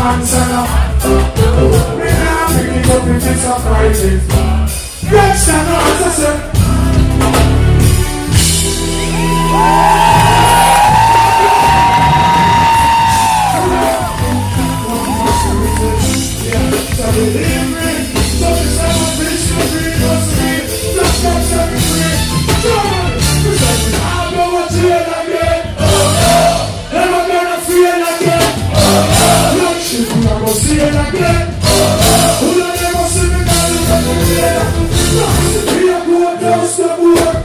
Answer now. We now pick it up if it's surprising. Next time, as I said. See it again. Who don't ever see me again? We are going down, stop work.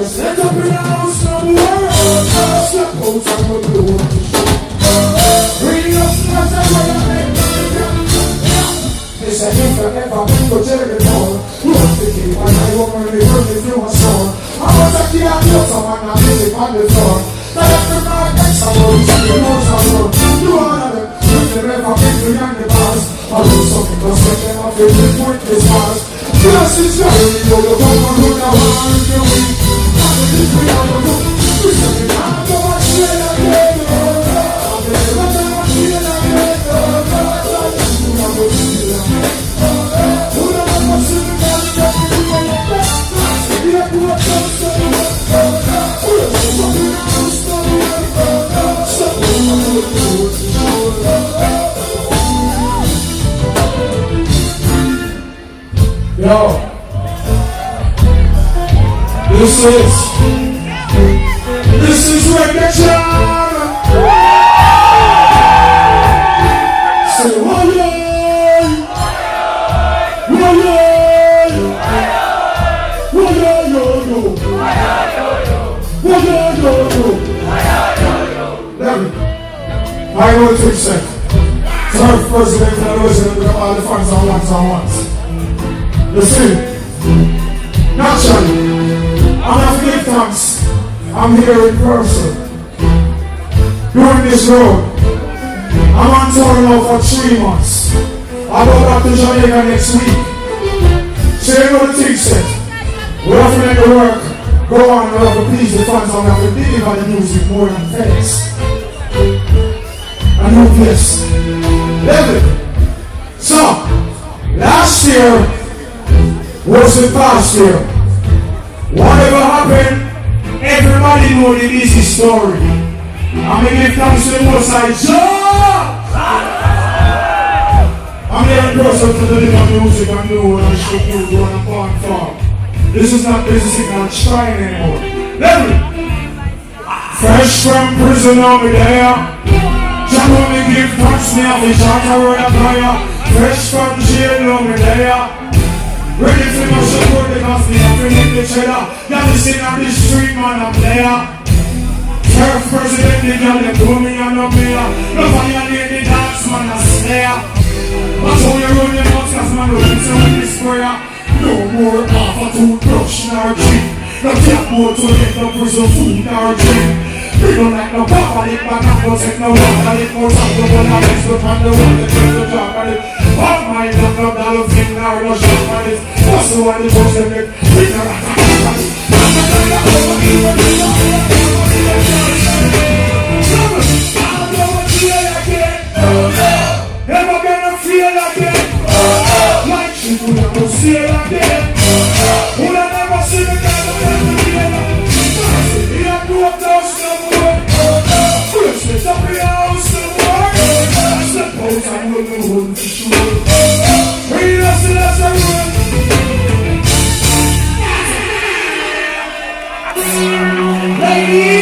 Set up in the house, stop work. Step out and go to work. Bring up smarts and what I make. They say if I ever been to Jericho, who was the king? And I walk on the road if you want son. I was a kid and you someone and music on the floor. Now after my next I will see the most I will. You are the they never been to young the bars. I do something to set them off with the point this bars. Yes, it's very you will come on who now are in the week. I'm the least we are the book. We said it now, go on, see it again. I'm the last time I see it again. Who don't ever see me down, get me to my best. Yeah, who are close to the world. Who are something else to the world. Stop. Yo, this is reggaeton. Say whoa yo, whoa yo yo, whoa yo. Larry, I know what to say. Third president and the resident of all the fans on ones. You see, naturally, I'm not give thanks. I'm here in person. During this road, I'm on tour now for 3 months. I'll go back to Jamaica next week. So you know the thing said, we have to make the work go on, we have to please the fans, and we have to deliver the music more than FedEx. And no place. Level. So, last year, was the past year. Whatever happened, everybody know the busy story. I'm going to give thanks to the Most High I'm here in person to deliver music and do and show you and born for. This is not busy and trying anymore. Let me. Fresh from prison over there. Jah only give thanks me of the charter word of prayer. Fresh from jail over there. Ready for my support because me have to make the cheddar. Got this thing on the street, man, I'm there. First president, the girl, they pull me and up here. Nobody on the dance, man, I snare. Watch how you run your mouth, cause man, don't listen with this square. No more half a toothbrush nor drink. No take more to get no prison food nor drink. We don't like no papa, it back up, don't take no water, it more something when I mix up on the wall, they take the job at it. All my love, no dollar thing, now no shot at it. What's the one that goes to make? We don't like Never gonna feel again. Like she would never see it again. Would I never see the guy that never again? He had to up down somewhere. We'll split up the house somewhere. I suppose I will go home for sure. We lost it as a run. Ladies.